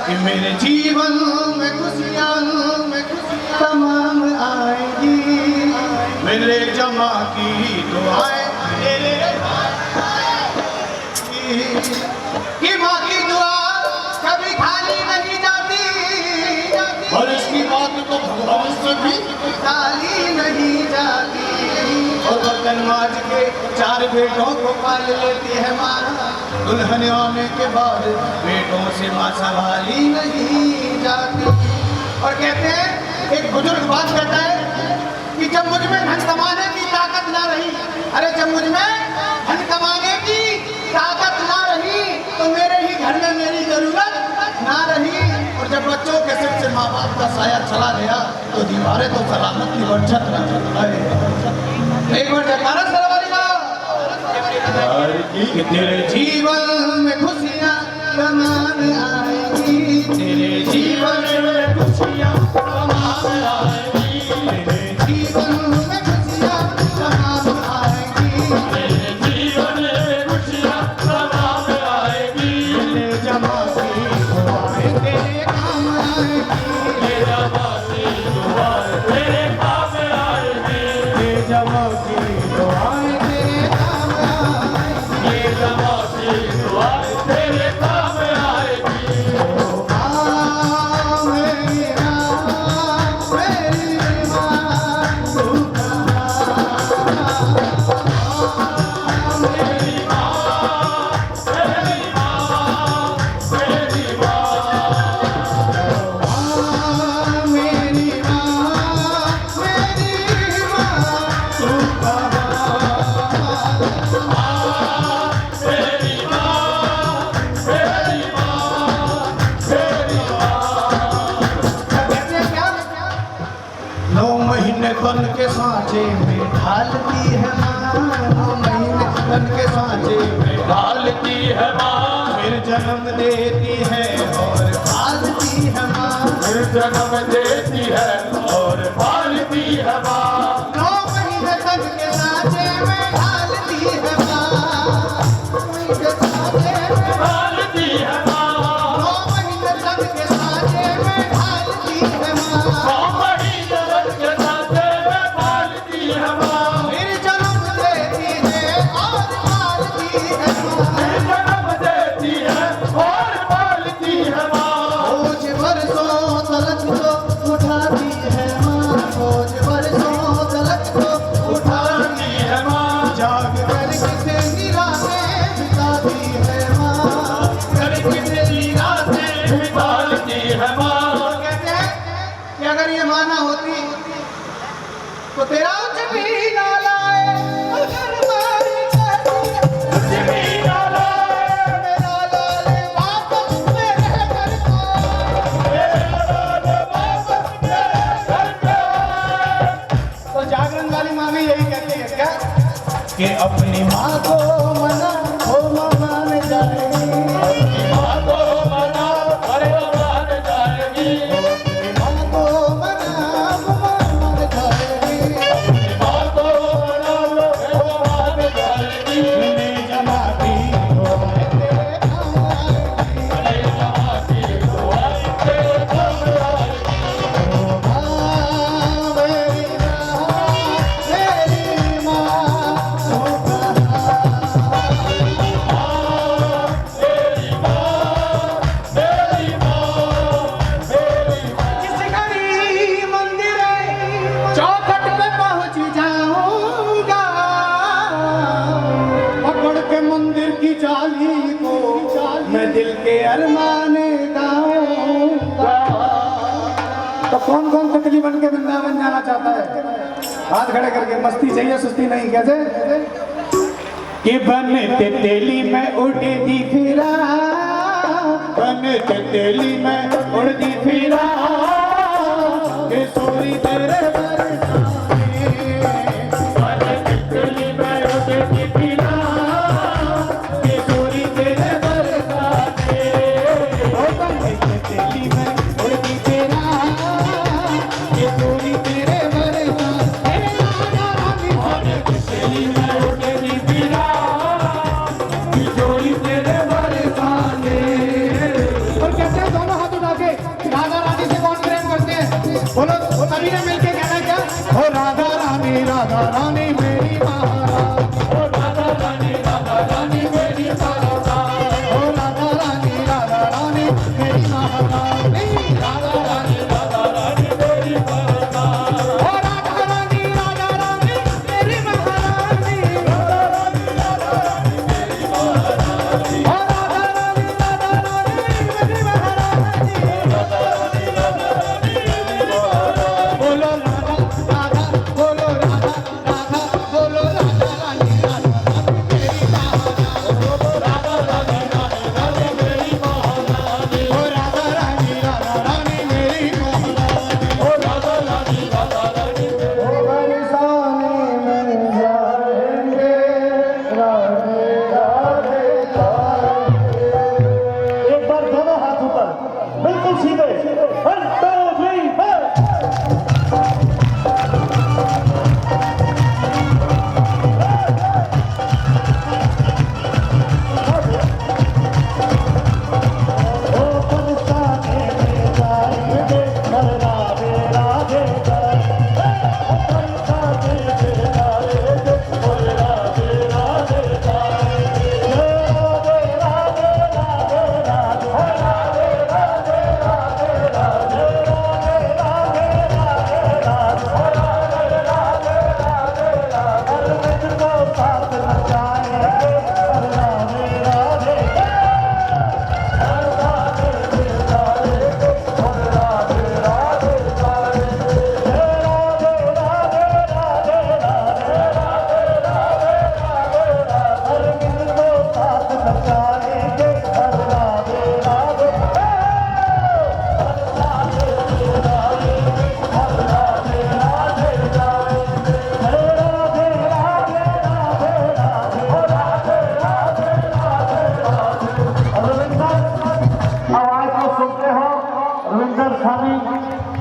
कि मेरे जीवन में खुशियाँ तमाम आएगी, मेरे जमा की दुआएं तेरे कि माँ की दुआ कभी खाली नहीं जाती, और इसकी बात तो भगवान से भी खाली नहीं जाती। और बर्तन माज के 4 बेटों को पाल लेती है माँ, दुल्हन आने के बाद बेटों से माँ संभाली नहीं जाती। और कहते हैं, एक बुजुर्ग बात कहता है कि जब मुझ में धन कमाने की ताकत ना रही, अरे जब मुझ में धन कमाने की ताकत ना रही तो मेरे ही घर में मेरी जरूरत ना रही। और जब बच्चों के सिर से माँ बाप का साया चला गया तो दीवारें तो सलामत की वर्षत रहा। एक बार जयकारा सरवारी कि तेरे जीवन में खुशियाँ तमाम आएगी, तेरे जीवन में खुशियाँ तमाम आएगी, तेरे जीवन में खुशियाँ तमाम आएगी, तेरे जीवन में खुशियाँ तमाम आएगी, तेरे जमा की दुआएं तेरे काम आएगी, तेरे जमा की दुआएं तेरे काम आएगी, तेरे जमा की दुआएं तेरे काम आएगी, ये जमा की दुआएं तेरे काम आएगी। ओ माँ मेरी माँ तू बन के सांचे में ढालती है माँ, 9 महीने बन के सांचे में ढालती है माँ, फिर जन्म देती है और पालती है माँ, फिर जन्म देती है और पालती है माँ। 9 महीने बन के सांचे में ढालती है माँ, 9 महीने बन के सांचे में ढालती है माँ, अगर ये माना होती तो तेरा कुछ भी ना लाए, अगर मारी कुछ भी ना लाए, मेरा लाले वापस मेरे घर को, मेरा लाले वापस मेरे घर को। तो जागरण वाली माँ भी यही कहती है क्या कि अपनी माँ को मना हो मान जाएगी, अपनी माँ को मना अरे मान जाएगी, दिल के अरमाने गाऊंगा। तो कौन कौन तितली बन के वृंदावन जाना चाहता है? हाथ खड़े करके, मस्ती चाहिए सुस्ती नहीं। कैसे कि बन तितली में उड़ती फिरा, बन तितली में उड़ती फिरा, कि सूरी तेरे और कैसे दोनों हाथ दोनों हाथ ऊपर, बिल्कुल सीधे। 1 2 3 4।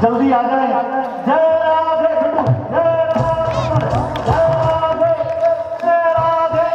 जल्दी आ जाए। जय राधे खट्टू, जय राधे, जय राधे, जय राधे।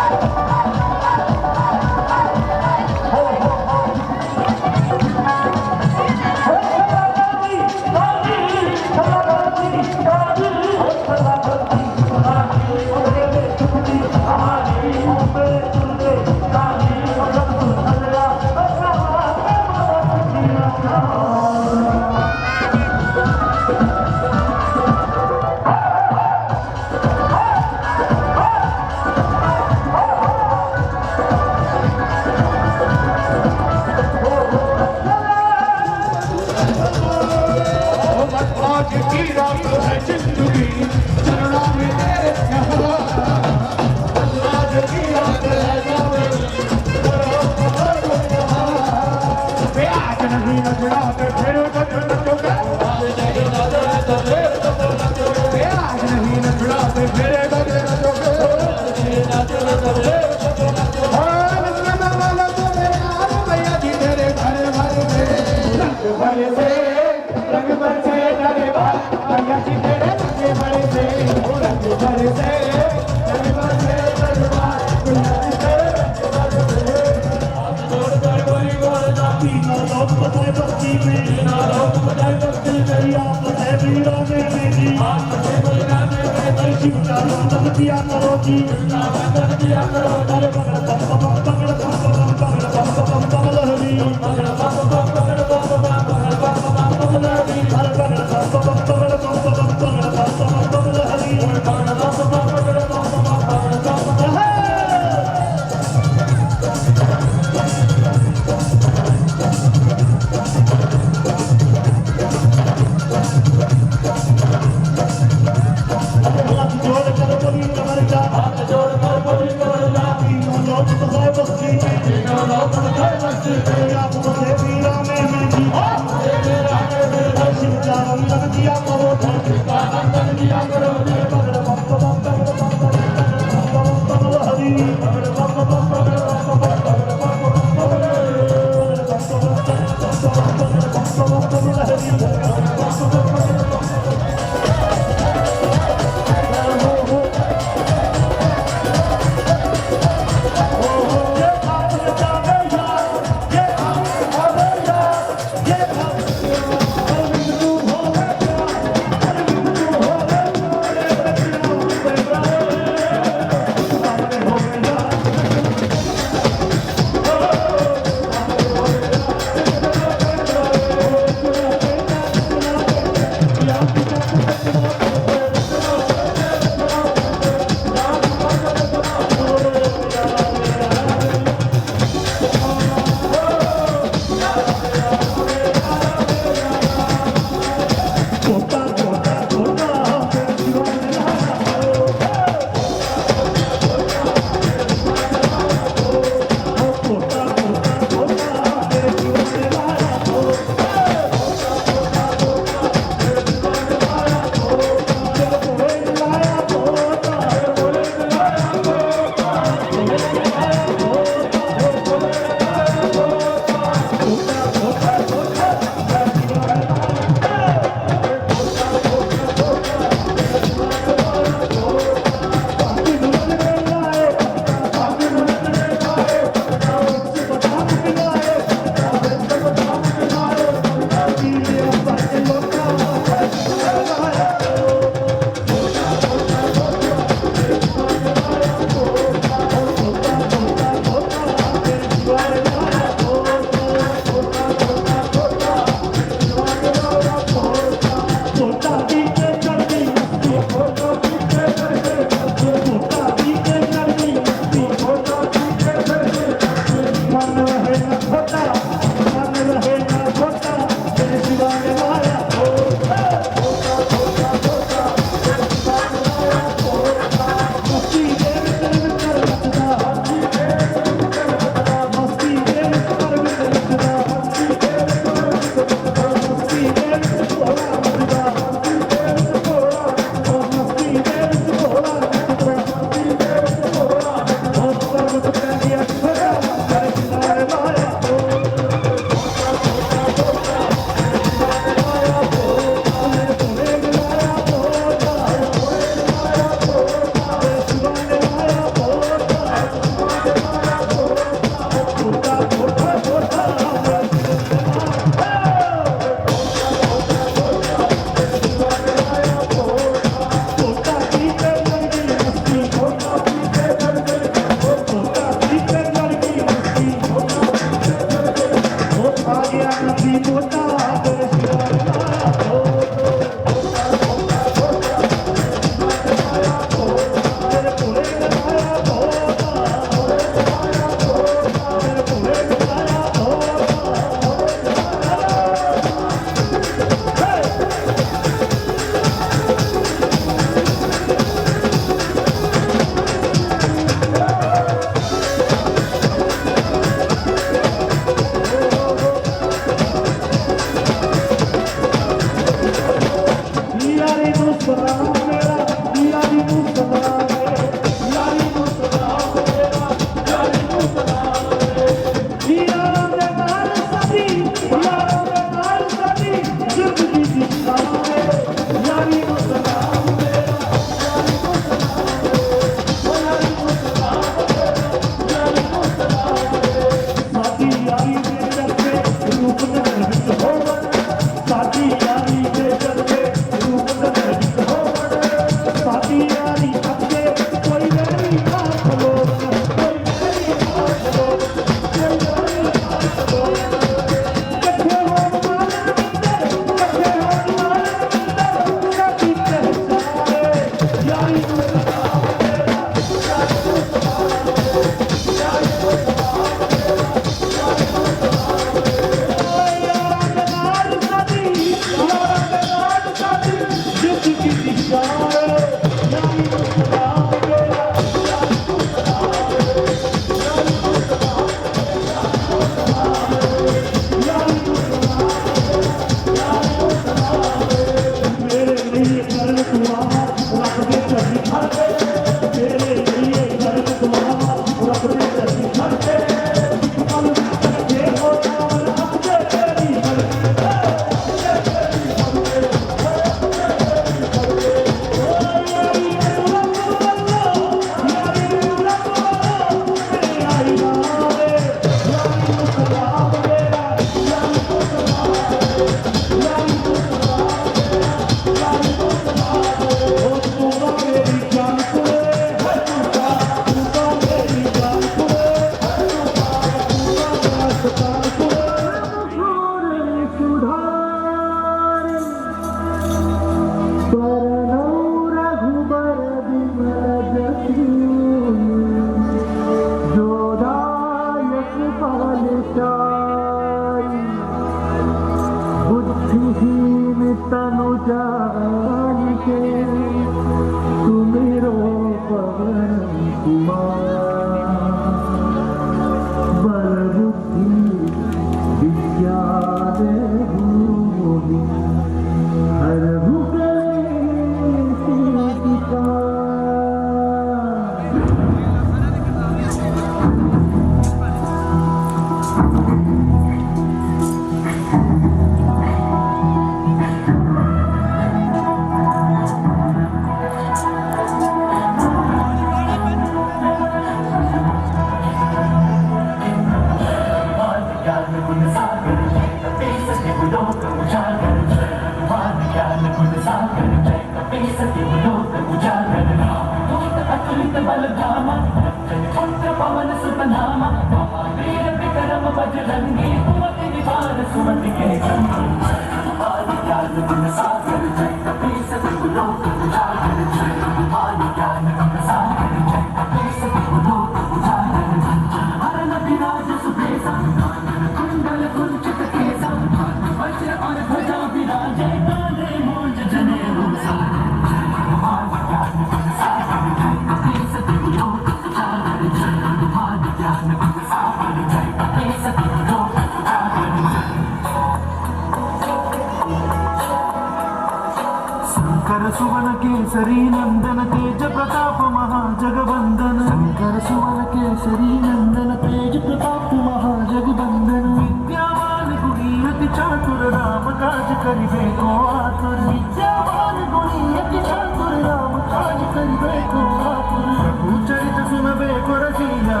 सुवन केसरी नंदन तेज प्रताप महाजगवंदन शंकर सुवन केसरी नंदन तेज प्रताप महाजगवंदन विद्यावान गुणी अति चातुर राम काज करिबे को आतुर विद्यावान गुणी अति चातुर राम काज करिबे को आतुर प्रभु चरित सुनबे को रसिया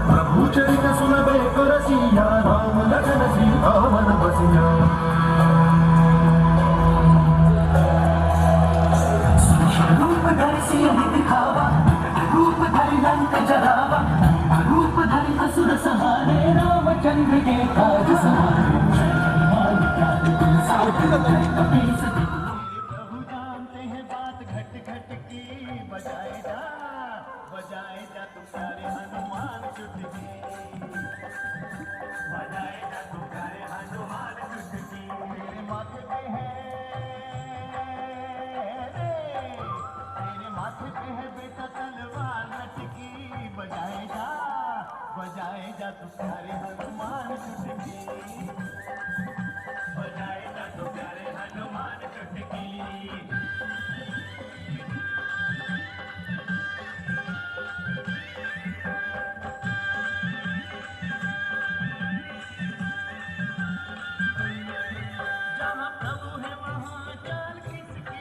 प्रभु चरित सुनबे को रसिया राम लखन सीता मन बसिया दिखावा रूप धरि लंक जरावा रूप धरि असुर सहारे रामचंद्र के काज सहारे प्रभु जानते हैं बात घट घट की बजाए जा तुम्हारे हनुमान चुटकी बजाए जा तुम्हारे हनुमान चुटकी मेरे माथे पे है बेटा तलवार लटकी बजाए जा तुम्हारे हनुमान चुटकी बजाए जा तुम्हारे हनुमान चुटकी जहाँ प्रभु है वहाँ चाल किसकी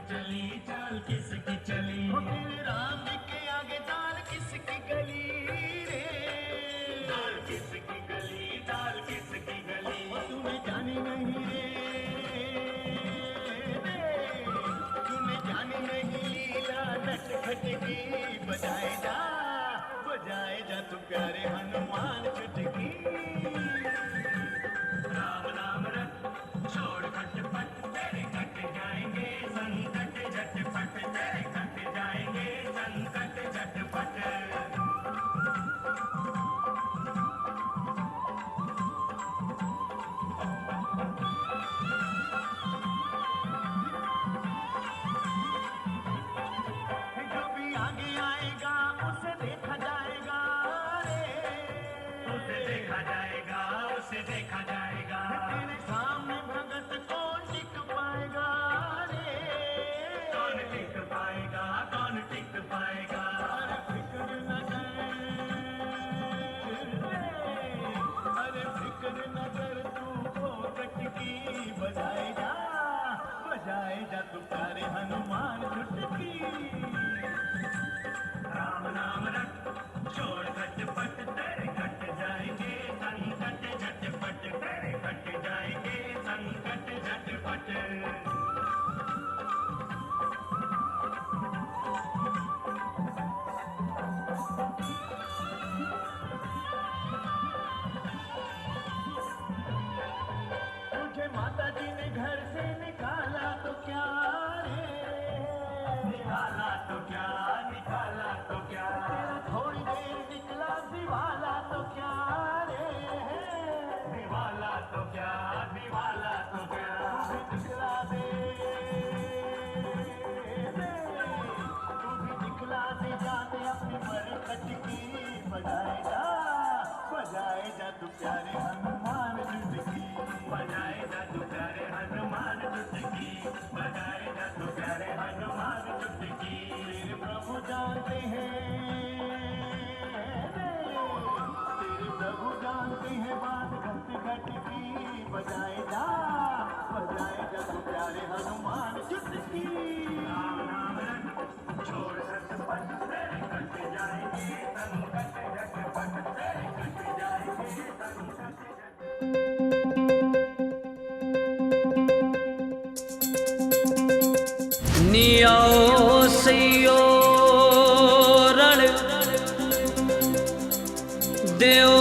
चली चाल किसकी चली राम जी के आगे दाल किसकी गली रे दाल किसकी गली तूने जानी नहीं रे तूने जानी नहीं लीला नट खटकी बजाए जा तू प्यारे हनुमान चुटकी राम नाम रट छोड़ खटपट तेरे कट जाएंगे संकट झटपट तेरे कट जाएंगे संकट झटपट जो भी आगे आएगा उसे देखा जाएगा उसे देखा जाएगा तेरे सामने भगत कौन टिक पाएगा कौन टिक पाएगा अरे फिक्र न कर तू फोकट की बजाए जा तू प्यारे हनुमान चुटकी राम नाम रट छोड़ खटपट तेरे कट जाएंगे संकट झटपट तेरे कट जाएंगे संकट झटपट तुझे माता जी ने घर से निकाला तो क्या तेरा थोड़ी देर निकला दिवाला तो क्या दिवाला तो क्या निकला दे नियाओ सैयो रल देओ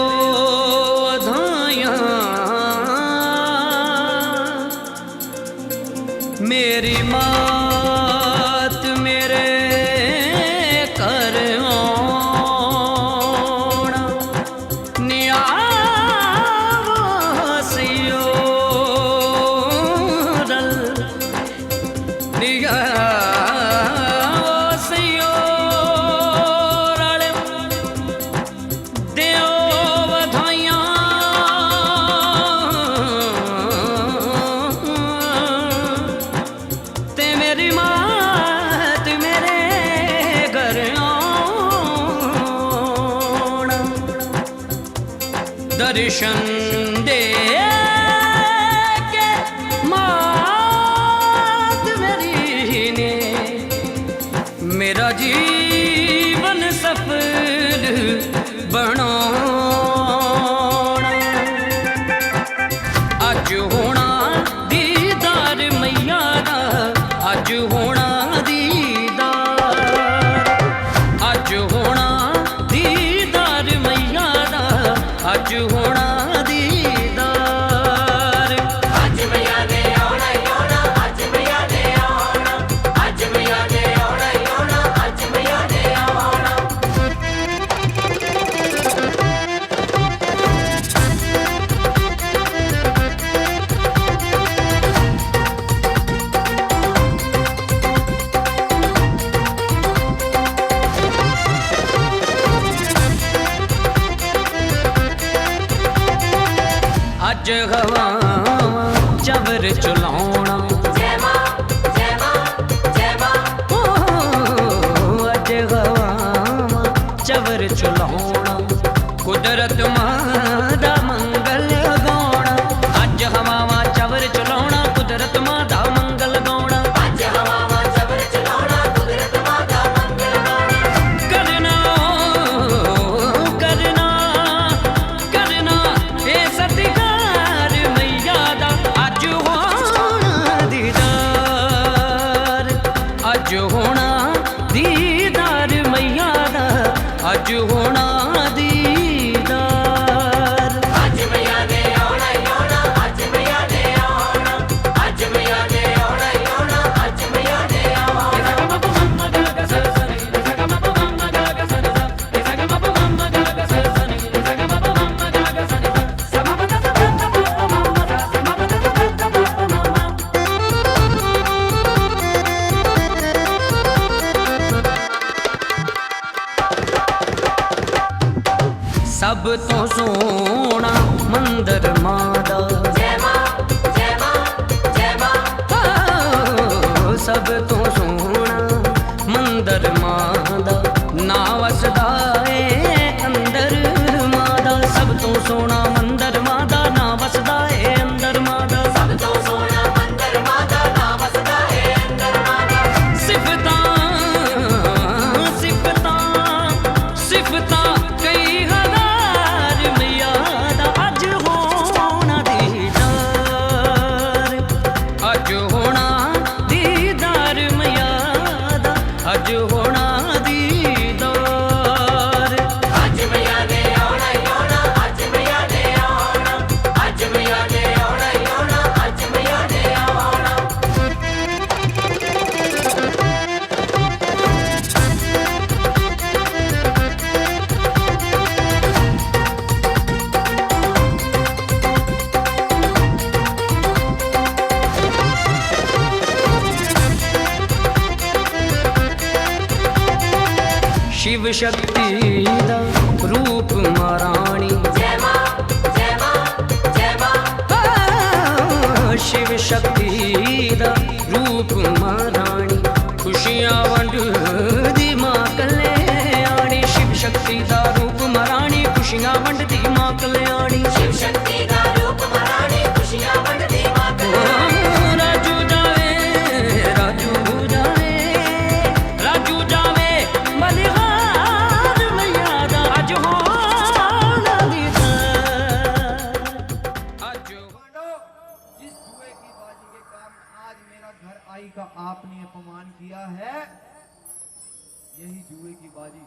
धाया मेरी मात मेरे कर आना नियाओ सैयो रल दर्शन दे के मात मेरी ने मेरा जीवन सफल बनाना अज होना दीदार मैया दा अज होना दीदार अज होना दीदार मैया दा अज होना दीदार अज मैया ने आना आना अज मैया ने आना अज मैया ने आना आना अज मैया ने आना अज हवा चवर चलाउणा अज हवा चवर चलाउणा कुदरत मां दा मंगल गाउणा अज हवा चवर चलाउणा कुदरत मां दा मंगल गाउणा अज हवा चवर चलाउणा कुदरत मां दा मंगल गाउणा करना करना करना ए सत्कार मैया दा अज होना दीदार अज होना दीदार मैया दा अज होना दीदार अज मैया ने आना आना अज मैया ने आना अज मैया ने आना आना अज मैया ने आना सब तो सोना मंदिर मादा सब तो सोना मंदिर मादा ना वसदा ए अंदर मादा सब तो सोना मंदिर मादा ना वसदा ए अंदर मादा सब तो सोना मंदिर मादा ना वसदा ए अंदर मादा सिफता सिफता सिफता कई हजार मैया दा अज होना दीदार अज होना दीदार मैया दा अज होना दीदार अज मैया ने आना आना अज मैया ने आना अज मैया ने आना आना अज मैया ने आना शिव शक्ति दा रूप महारानी शिव शक्ति दा रूप महारानी खुशियां वंड दी मां कल्याणी शिव शक्ति दा रूप महारानी खुशियां वंड दी मां कल्याणी शिव शक्ति दा रूप महारानी खुशियां वंड दी मां कल्याणी राजू जावे राजू जावे राजू जावे बलिहार मैया दा अज होना दीदार अज जिस जुए की बाजी के कारण आज मेरा घर आई का आपने अपमान किया। यही जुए की बाजी,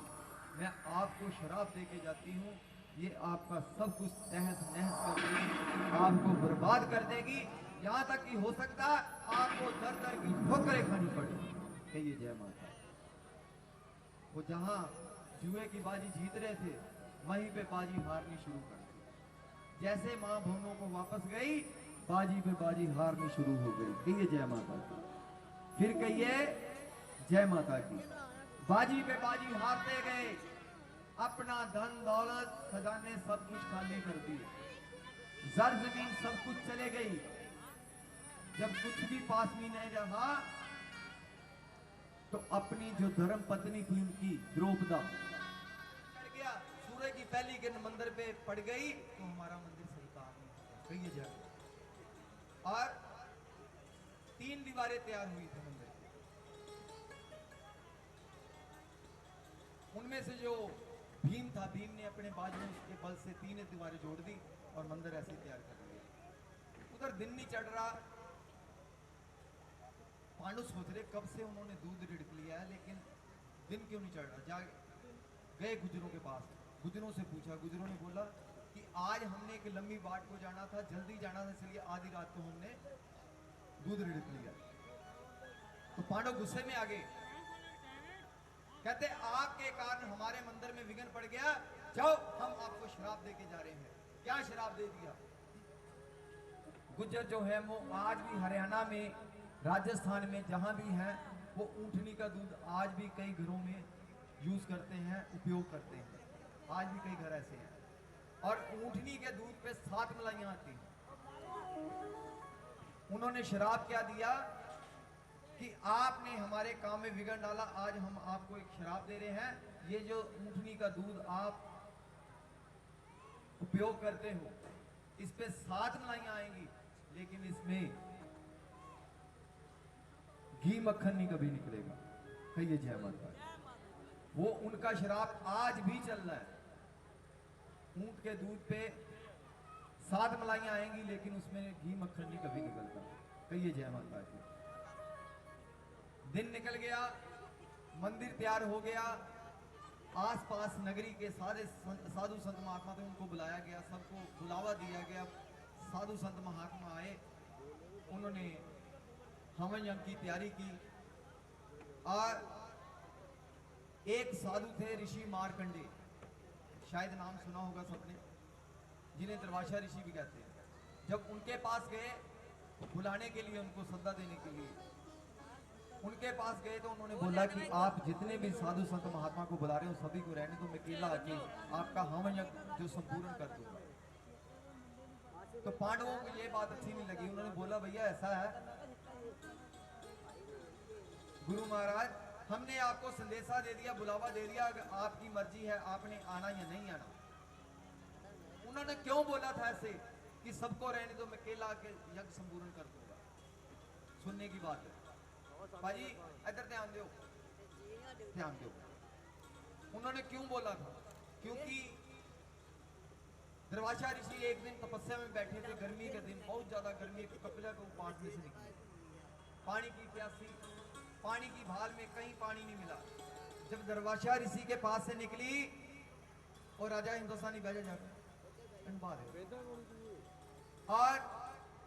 मैं आपको शराब दे के जाती हूँ, ये आपका सब कुछ तहस नहस कर देगी, आपको बर्बाद कर देगी, यहाँ तक कि हो सकता है आपको दर दर की ठोकरें खानी पड़े। कहिए जय माता। वो जहाँ जुए की बाजी जीत रहे थे, वहीं पे बाजी हारनी शुरू कर दी। जैसे माँ भवनों को वापस गई, बाजी पे बाजी हारनी शुरू हो गई। कहिए जय माता की। फिर कहिए जय माता की। बाजी पे बाजी हारते गए, अपना धन दौलत खजाने सब कुछ खाली कर दिए, जर जमीन सब कुछ चले गई। जब कुछ भी पास में नहीं रहा, तो अपनी जो धर्म पत्नी थी उनकी द्रौपदा पड़ गया, सूर्य की पहली किरण मंदिर पे पड़ गई, तो हमारा मंदिर सही काम नहीं। कहिए जय। और 3 दीवारें तैयार हुई थी मंदिर की, उनमें से जो भीम था, भीम ने अपने बाजुओं के बल से 3 दीवारें जोड़ दी और मंदिर ऐसे तैयार कर दिया। उधर दिन नहीं चढ़ रहा, पांडु सोच रहे कब से उन्होंने दूध रिड़क लिया है, लेकिन दिन क्यों नहीं चढ़ रहा। जा गए गुजरों के पास, गुजरों से पूछा, गुजरों ने बोला कि आज हमने एक लंबी बाट को जाना था, जल्दी जाना था, इसलिए आधी रात को हमने दूध रिड़क लिया। तो पांडव गुस्से में आ गए, कहते आपके कारण हमारे मंदिर में विघ्न पड़ गया, जाओ हम आपको शराब दे के जा रहे हैं। क्या शराब दे दिया? गुज्जर जो है वो आज भी हरियाणा में, राजस्थान में जहां भी है, वो ऊंटनी का दूध आज भी कई घरों में यूज करते हैं, उपयोग करते हैं। आज भी कई घर ऐसे हैं। और ऊंटनी के दूध पे 7 मलाइयां आती हैं। उन्होंने शराब क्या दिया कि आपने हमारे काम में विघ्न डाला, आज हम आपको एक शराब दे रहे हैं, ये जो ऊंटनी का दूध आप उपयोग करते हो, इस पे 7 मलाइयां आएंगी, लेकिन इसमें घी मक्खन नहीं कभी निकलेगा। कहिए जय माता। वो उनका शराब आज भी चल रहा है। ऊंट के दूध पे 7 मलाइयां आएंगी, लेकिन उसमें घी मक्खन नहीं कभी निकलता। कहिए जय माता की। दिन निकल गया, मंदिर तैयार हो गया, आसपास नगरी के सारे साधु संत महात्मा थे, उनको बुलाया गया, सबको बुलावा दिया गया। साधु संत महात्मा आए, उन्होंने हवन यज्ञ की तैयारी की। और एक साधु थे ऋषि मार्कंडे, शायद नाम सुना होगा सबने, जिन्हें दरवाशा ऋषि भी कहते हैं। जब उनके पास गए बुलाने के लिए, उनको सद्दा देने के लिए उनके पास गए, तो उन्होंने बोला कि आप जितने भी साधु संत महात्मा को बुला रहे हो सभी को रहने दो, मैं अकेला आके आपका हवन यज्ञ जो संपूर्ण कर दूंगा। तो पांडवों को ये बात अच्छी नहीं लगी। उन्होंने बोला भैया ऐसा है गुरु महाराज, हमने आपको संदेशा दे दिया, बुलावा दे दिया, अगर आपकी मर्जी है आपने आना या नहीं आना। उन्होंने क्यों बोला था ऐसे कि सबको रहने दो, मैं अकेला आके यज्ञ संपूर्ण कर दूंगा। सुनने की बात है भाजी, इधर ध्यान दो, ध्यान दो। उन्होंने क्यों बोला था? क्योंकि दरवाशा ऋषि एक दिन तपस्या में बैठे थे, गर्मी के दिन, बहुत ज्यादा गर्मी, कपिला को पास में से निकली, पानी की प्यासी, पानी की भाल में कहीं पानी नहीं मिला। जब दरवाशा ऋषि के पास से निकली, और राजा हिंदुस्तानी बैठा जाकर और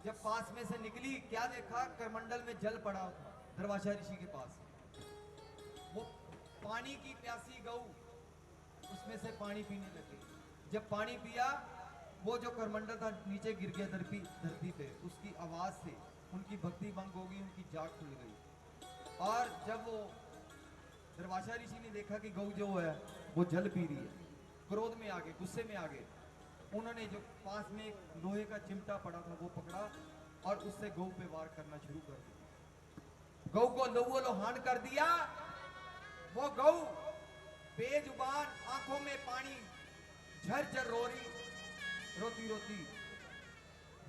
जब पास में से निकली, क्या देखा? करमंडल में जल पड़ा था दरवाशा ऋषि के पास। वो पानी की प्यासी गऊ उसमें से पानी पीने लगी। जब पानी पिया, वो जो करमंडल था नीचे गिर गया धरती पे। उसकी आवाज से उनकी भक्ति भंग हो गई, उनकी जाग खुल गई। और जब वो दरवाशा ऋषि ने देखा कि गऊ जो है वो जल पी रही है, क्रोध में आ गए, गुस्से में आ गए। उन्होंने जो पास में एक लोहे का चिमटा पड़ा था वो पकड़ा और उससे गऊ पे वार करना शुरू कर दिया। गऊ को लहू लोहान कर दिया। वो गऊ बेजुबान, आंखों में पानी, झरझर रोती रोती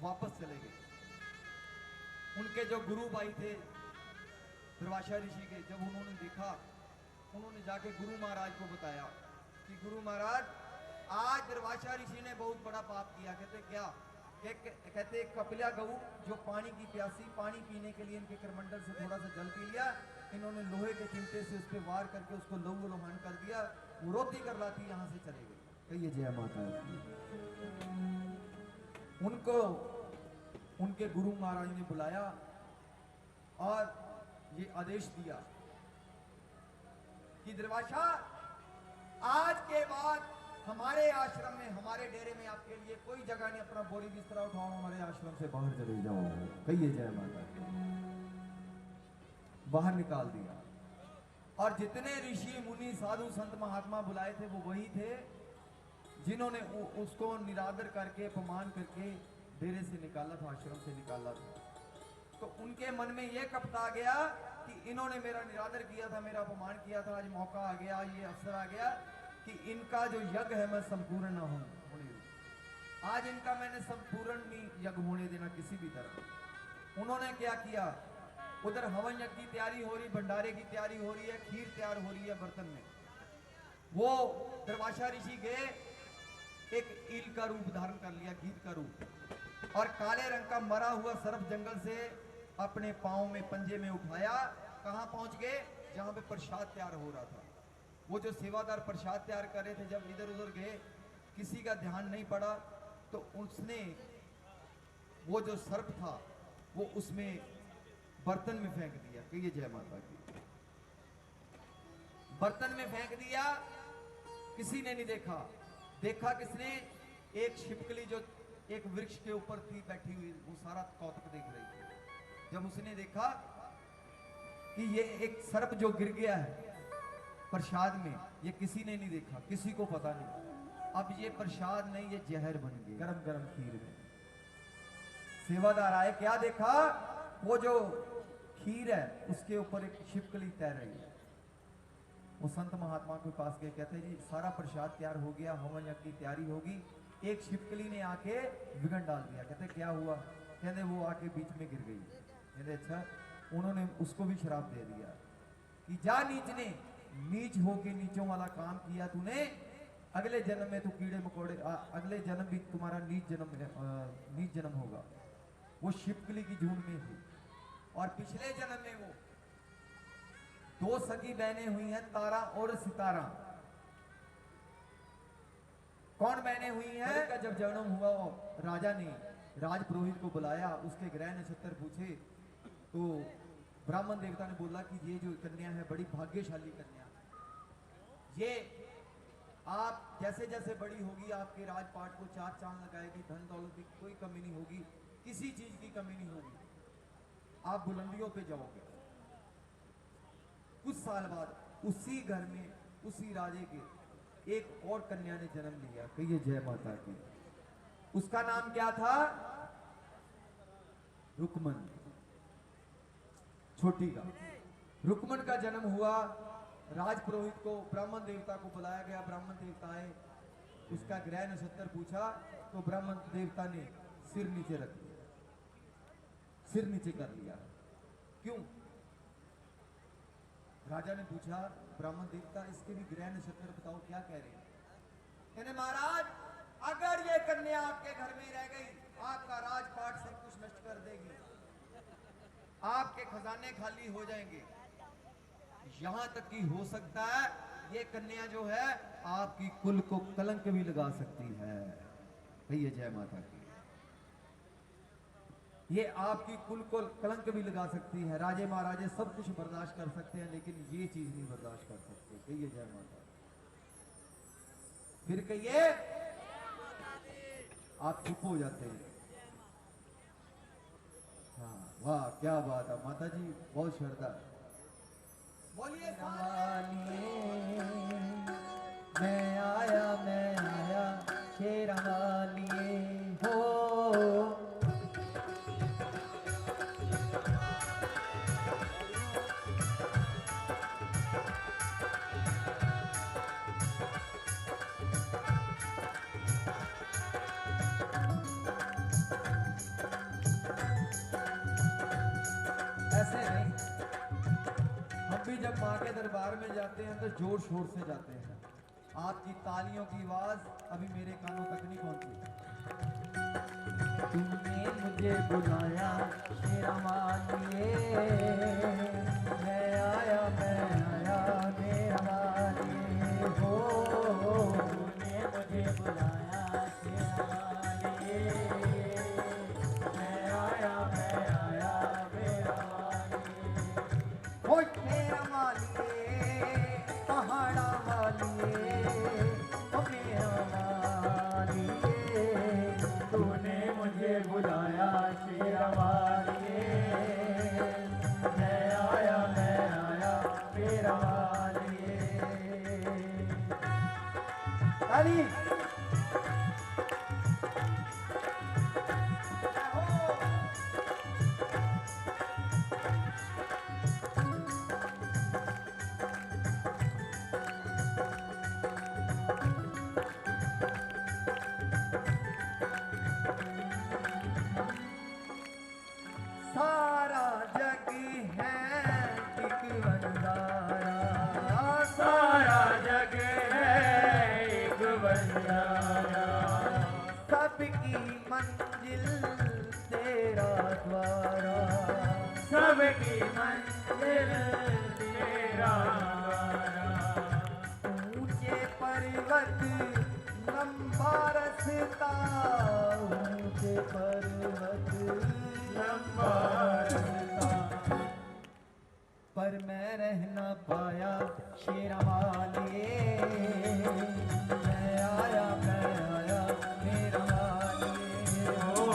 वापस चले गए। उनके जो गुरु भाई थे दरवाशा ऋषि के, जब उन्होंने देखा, उन्होंने जाके गुरु महाराज को बताया कि गुरु महाराज, आज दरवाशा ऋषि ने बहुत बड़ा पाप किया। कहते क्या? कहते कपिला गऊ जो पानी की प्यासी, पानी पीने के लिए इनके करमंडल से थोड़ा सा जल पी लिया, इन्होंने लोहे के चिमटे से उस पर वार करके उसको लहू लुहान कर दिया। वो रोती कर लाती यहाँ से चले गए। कहिए जय माता दी। उनको उनके गुरु महाराज ने बुलाया और ये आदेश दिया कि दरबारशाह आज के बाद हमारे आश्रम में, हमारे डेरे में आपके लिए कोई जगह नहीं, अपना बोरी बिस्तरा उठाओ, हमारे आश्रम से बाहर चले जाओ। कहिए जय माता दी। बाहर निकाल दिया और जितने ऋषि मुनि साधु संत महात्मा बुलाए थे वो वही थे जिन्होंने उसको निरादर करके अपमान करके डेरे से निकाला था, आश्रम से निकाला था। तो उनके मन में यह कपट आ गया कि इन्होंने मेरा निरादर किया था, मेरा अपमान किया था, आज मौका आ गया, ये अवसर आ गया कि इनका जो यज्ञ है मैं संपूर्ण न होने दूं। आज इनका मैंने संपूर्ण नहीं यज्ञ होने देना किसी भी तरह। उन्होंने क्या किया, उधर हवन यज्ञ की तैयारी हो रही, भंडारे की तैयारी हो रही है, खीर तैयार हो रही है बर्तन में। वो दुर्वासा ऋषि गए, एक ईल का रूप धारण कर लिया, गीत का रूप, और काले रंग का मरा हुआ सर्प जंगल से अपने पांव में पंजे में उठाया। कहां पहुंच गए, जहां पे प्रसाद तैयार हो रहा था। वो जो सेवादार प्रसाद तैयार कर रहे थे, जब इधर उधर गए किसी का ध्यान नहीं पड़ा तो उसने वो जो सर्प था वो उसमें बर्तन में फेंक दिया। कहिए जय माता की। बर्तन में फेंक दिया, किसी ने नहीं देखा। देखा किसने, एक छिपकली जो एक वृक्ष के ऊपर थी बैठी हुई, वो सारा कौतुक देख रही थी। जब उसने देखा कि ये एक सर्प जो गिर गया है प्रसाद में, ये किसी ने नहीं देखा, किसी को पता नहीं। अब ये प्रसाद नहीं, ये जहर बन गया गरम गरम खीर में। सेवादार आए, क्या देखा, वो जो खीर है उसके ऊपर एक छिपकली तैर रही है। वो संत महात्मा के पास गए, कहते जी सारा प्रसाद तैयार हो गया, हवन यज्ञ की तैयारी होगी, एक छिपकली ने आके विघन डाल दिया। कहते क्या हुआ, कहते वो आके बीच में गिर गई। कहते अच्छा। उन्होंने उसको भी श्राप दे दिया कि जा नीच ने, नीच होके नीचों वाला काम किया तूने, अगले जन्म में तू कीड़े मकोड़े, अगले जन्म भी तुम्हारा नीच जन्म होगा। वो छिपकली की झुंड में थी और पिछले जन्म में वो दो सगी बहनें हुई हैं, तारा और सितारा। कौन बहनें हुई हैं, का जब जन्म हुआ राजा ने राज पुरोहित को बुलाया, उसके ग्रह नक्षत्र पूछे तो ब्राह्मण देवता ने बोला कि ये जो कन्या है बड़ी भाग्यशाली कन्या, ये आप जैसे जैसे बड़ी होगी आपके राजपाट को चार चांद लगाएगी, धन दौलत की कोई कमी नहीं होगी, किसी चीज की कमी नहीं होगी, आप बुलंदियों पे जाओगे। कुछ साल बाद उसी घर में उसी राजे के एक और कन्या ने जन्म लिया। कहिए जय माता की। उसका नाम क्या था, रुकमन, छोटी का। रुकमन का जन्म हुआ, राज पुरोहित को, ब्राह्मण देवता को बुलाया गया। ब्राह्मण देवता आए, उसका ग्रह नक्षत्र पूछा तो ब्राह्मण देवता ने सिर नीचे रख दिया, सिर नीचे कर लिया। क्यों, राजा ने पूछा ब्राह्मण देवता इसके भी ग्रह नक्षत्र बताओ, क्या कह रहे हैं। कहने महाराज अगर ये कन्या आपके घर में रह गई, आपका राजपाट सब कुछ नष्ट कर देगी, आपके खजाने खाली हो जाएंगे, यहां तक कि हो सकता है ये कन्या जो है आपकी कुल को कलंक भी लगा सकती है। भैया जय माता की। ये आपकी कुल को कलंक भी लगा सकती है। राजे महाराजे सब कुछ बर्दाश्त कर सकते हैं लेकिन ये चीज नहीं बर्दाश्त कर सकते। कहिए जय माता। फिर कहिए, आप चुप हो जाते हैं। हाँ वाह क्या बात है माता जी, बहुत श्रद्धा। बोलिए मैं आया शेरा वालिए हो। ऐसे नहीं, हम भी जब माँ के दरबार में जाते हैं तो जोर शोर से जाते हैं। आपकी तालियों की आवाज अभी मेरे कानों तक नहीं पहुंची। तुमने मुझे बुलाया शेरा वालिए, मैं आया मेरा वाली हो, तूने मुझे बुलाया शेरा वाली। मैं आया मेरा वाली हो, मेरा वाली पहाड़ा वाली हो, मेरा वाली तूने मुझे बुलाया शेरा वाली। मैं आया मेरा वाली। ताली सारा जग है एक बंदारा, सारा जग है एक बंदारा, सबकी मंजिल तेरा द्वारा, सबकी मंजिल तेरा द्वारा। ऊंचे पर्वत लंबा रास्ता, ऊंचे पर्वत लंबा रास्ता, पर मैं रह न पाया शेरा वाली। मैं आया मेरा वाली हो,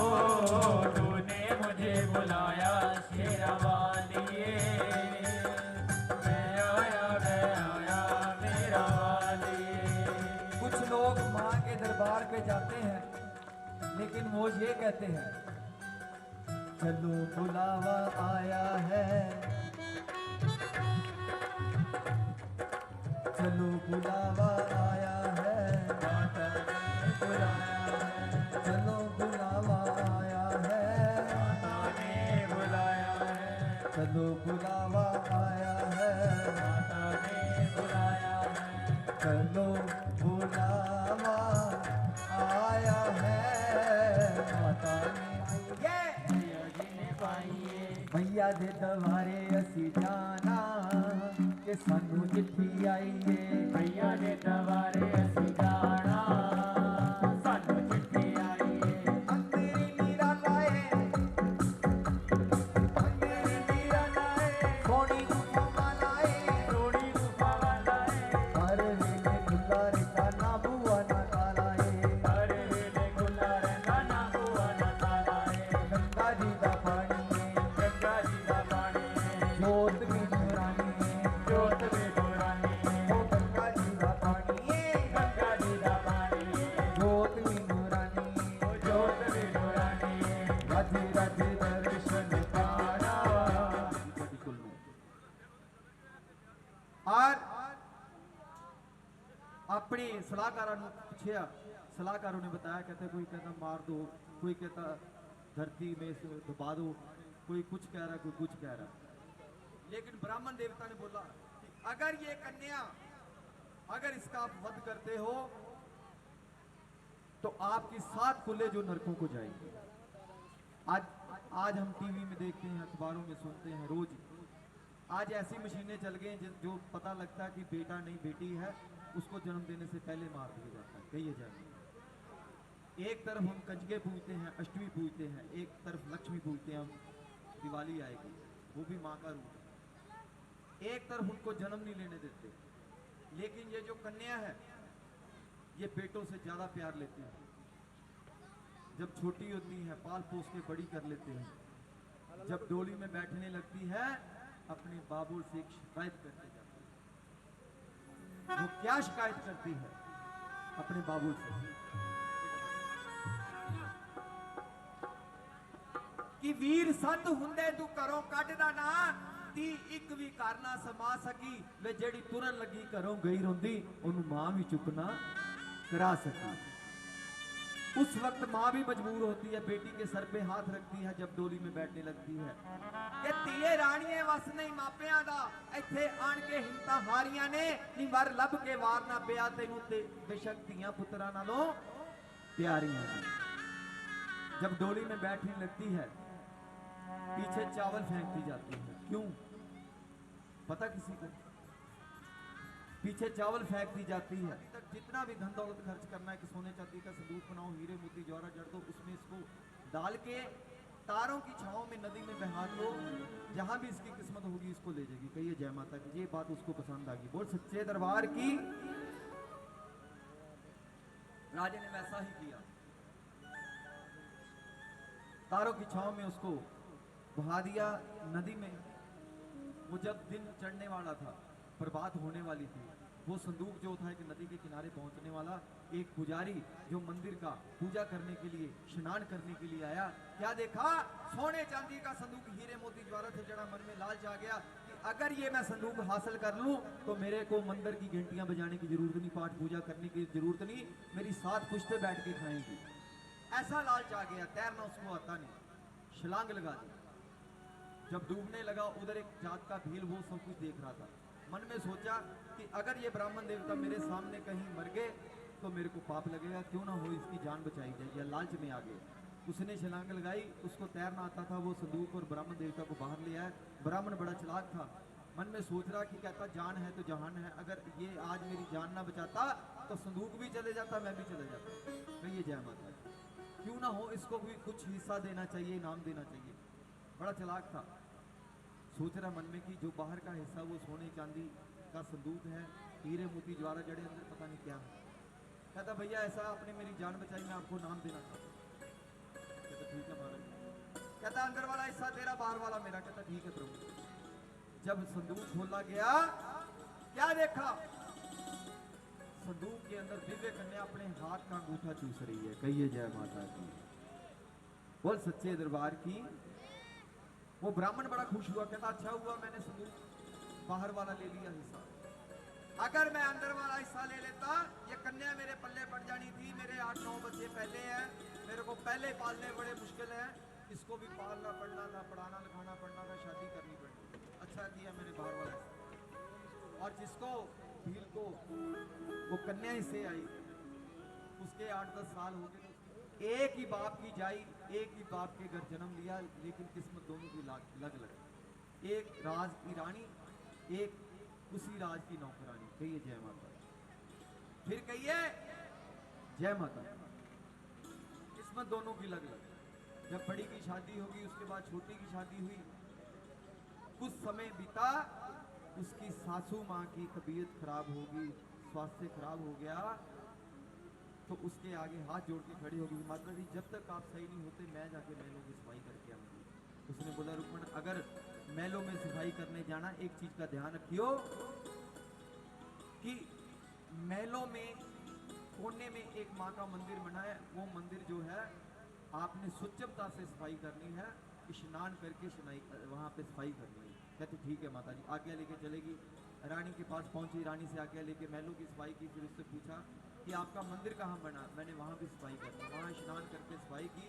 तूने मुझे बुलाया शेरा वाली। मैं आया मेरा वाली। कुछ लोग माँ के दरबार पे जाते हैं, लेकिन वो ये कहते हैं चलो बुलावा आया है, चलो बुलावा आया है, माता ने बुलाया है। चलो बुलावा आया है, माता ने बुलाया है। चलो बुलावा आया है, माता ने बुलाया है। चलो बुलावा आया है, माता ने भैया दे दवारे असी जाना कि सानू चिट्ठी आई है। भैया दे दवारे असी जाना सानू चिट्ठी आई है। अंधेरी मीरा लाए, अंधेरी मीरा लाए, सोनी गुफा लाए, सोनी गुफा लाए। हर वेले खुला रहता ना बुआ ना ताला है, हर वेले खुला रहता ना बुआ ना ताला है। गंगा जी दा पानी है, गंगा जी दा पानी है, जोत भी नूरानी है, जोत भी नूरानी है। ओ गंगा जी दा पानी है, गंगा जी दा पानी है, जोत भी नूरानी है, ओ जोत भी नूरानी है। रज रज दर्शन पाना। और अपनी सलाहकारों ने पूछा, सलाहकारों ने बताया, कहते कोई कहता मार दो, कोई कहता धरती में से दबा दो, कोई कुछ कह रहा, कोई कुछ कह रहा। लेकिन ब्राह्मण देवता ने बोला कि अगर ये कन्या, अगर इसका आप वध करते हो तो आपकी 7 कुल्ले जो नरकों को जाएंगे। आज हम टीवी में देखते हैं, अखबारों में सुनते हैं रोज। आज ऐसी मशीनें चल गई जो पता लगता है कि बेटा नहीं बेटी है, उसको जन्म देने से पहले मार दिया जाता है। कहिए जाए, एक तरफ हम कंजके पूजते हैं, अष्टमी पूजते हैं, एक तरफ लक्ष्मी पूजते हैं, हम दिवाली आएगी वो भी माँ का रूप है। एक तरफ उनको जन्म नहीं लेने देते, लेकिन ये जो कन्या है ये बेटों से ज्यादा प्यार लेती है। जब छोटी होती है पाल पोस के बड़ी कर लेते हैं, जब डोली में बैठने लगती है अपने बाबुल से एक शिकायत करते जाती है। वो क्या शिकायत करती है अपने बाबुल से कि वीर संत हुंदे तू घरों कढदा ना, ती एक भी घर ना समा सकी, वे जेड़ी तुरन लगी घरों गई रोंदी, ओनू मां भी चुप ना करा सकी। उस वक्त माँ भी मजबूर होती है, बेटी के सर पे हाथ रखती है जब डोली में बैठने लगती है कि धीए राणीए वस नहीं मापिया दा, इत्थे आन के हिम्मतां हारियां ने, नी वर लब के वार ना पिया तैनू ते बेशक धीआं पुत्तरां नालों प्यारियां ने। जब डोली में बैठने लगती है पीछे चावल फेंकती जाती है। क्यों? पता किसी को? पीछे चावल फेंक दी जाती है। तक जितना भी धन दौलत खर्च करना है कि सोने चांदी का संदूक बनाओ, हीरे मोती जवाहरात जड़ दो, उसमें इसको डाल के तारों की छांव में नदी में बहा दो, जहां भी इसकी किस्मत होगी इसको ले जाएगी। कहिए जय माता की। ये बात उसको पसंद आ गई। बोल सच्चे दरबार की। राजा ने वैसा ही किया, तारों की छांव में उसको बहा दिया नदी में। वो जब दिन चढ़ने वाला था, प्रभात होने वाली थी, वो संदूक जो था कि नदी के किनारे पहुंचने वाला, एक पुजारी जो मंदिर का पूजा करने के लिए, स्नान करने के लिए आया, क्या देखा? सोने चांदी का संदूक, हीरे मोती जवाहरात से जड़ा। मन में लालच आ गया कि अगर ये मैं संदूक हासिल कर लूं तो मेरे को मंदिर की घंटियां बजाने की जरूरत नहीं, पाठ पूजा करने की जरूरत नहीं, मेरी 7 पुश्ते बैठ के खाएंगी। ऐसा लालच आ गया। तैरना उसको आता नहीं, छलांग लगा दी। जब डूबने लगा, उधर एक जात का भील वो सब कुछ देख रहा था। मन में सोचा कि अगर ये ब्राह्मण देवता मेरे सामने कहीं मर गए तो मेरे को पाप लगेगा, क्यों ना हो इसकी जान बचाई जाए। या लालच में आ गए, उसने छलांग लगाई। उसको तैरना आता था। वो संदूक और ब्राह्मण देवता को बाहर ले आया। ब्राह्मण बड़ा चालाक था, मन में सोच रहा कि कहता जान है तो जहान है, अगर ये आज मेरी जान ना बचाता तो संदूक भी चले जाता, मैं भी चले जाता। कहिए जय माता दी। क्यों ना हो इसको भी कुछ हिस्सा देना चाहिए, इनाम देना चाहिए। बड़ा चालाक था। सोच रहा मन में कि जो बाहर का हिस्सा वो सोने चांदी का संदूक है, हीरे मोती जवाहरात जड़े, अंदर पता नहीं क्या है। कहता भैया ऐसा आपने मेरी जान बचाई, मैं आपको नाम देना चाहता हूँ। कहता ठीक है महाराज। कहता अंदर वाला हिस्सा तेरा, बाहर वाला मेरा। कहता ठीक है प्रभु। जब संदूक खोला गया, क्या देखा? संदूक के अंदर दिव्य कन्या अपने हाथ का अंगूठा चूस रही है। कहिए जय माता की। बोल सच्चे दरबार की। वो ब्राह्मण बड़ा खुश हुआ, कहता अच्छा हुआ मैंने संदूक बाहर वाला ले लिया हिस्सा, अगर मैं अंदर वाला हिस्सा ले लेता ये कन्या मेरे पल्ले पड़ जानी थी। मेरे 8-9 बच्चे पहले हैं, मेरे को पहले पालने बड़े मुश्किल है, इसको भी पालना पड़ना था, पढ़ाना लिखाना पड़ना था, शादी करनी पड़ती। अच्छा किया मैंने बाहर वाला हिस्सा। और जिसको भील को वो कन्या ही से आई, उसके 8-10 साल हो गए। एक ही बाप की जाई, एक ही बाप के घर जन्म लिया, लेकिन किस्मत दोनों की अलग अलग। एक राज की रानी, एक उसी राज की नौकरानी। कहिए जय माता। फिर कहिए जय माता। किस्मत दोनों की अलग अलग। जब बड़ी की शादी होगी, उसके बाद छोटी की शादी हुई। कुछ समय बीता, उसकी सासू माँ की तबीयत खराब होगी, स्वास्थ्य खराब हो गया, तो उसके आगे हाथ जोड़ के खड़ी होगी, माता जी जब तक आप सही नहीं होते मैं जाके महलों की सफाई करके आऊंगी। उसने बोला रुक्मण अगर महलों में सफाई करने जाना, एक चीज का ध्यान रखियो कि महलों में कोने में एक माँ का मंदिर बना है, वो मंदिर जो है आपने सुचिवता से सफाई करनी है, स्नान करके वहाँ पे सफाई करनी है। कहते ठीक है माता जी। आज्ञा लेके चलेगी। रानी के पास पहुंची, रानी से आज्ञा लेके महलों की सफाई की। फिर उससे पूछा कि आपका मंदिर कहाँ बना? मैंने वहाँ भी सफाई करनी। वहाँ स्नान करके सफाई की।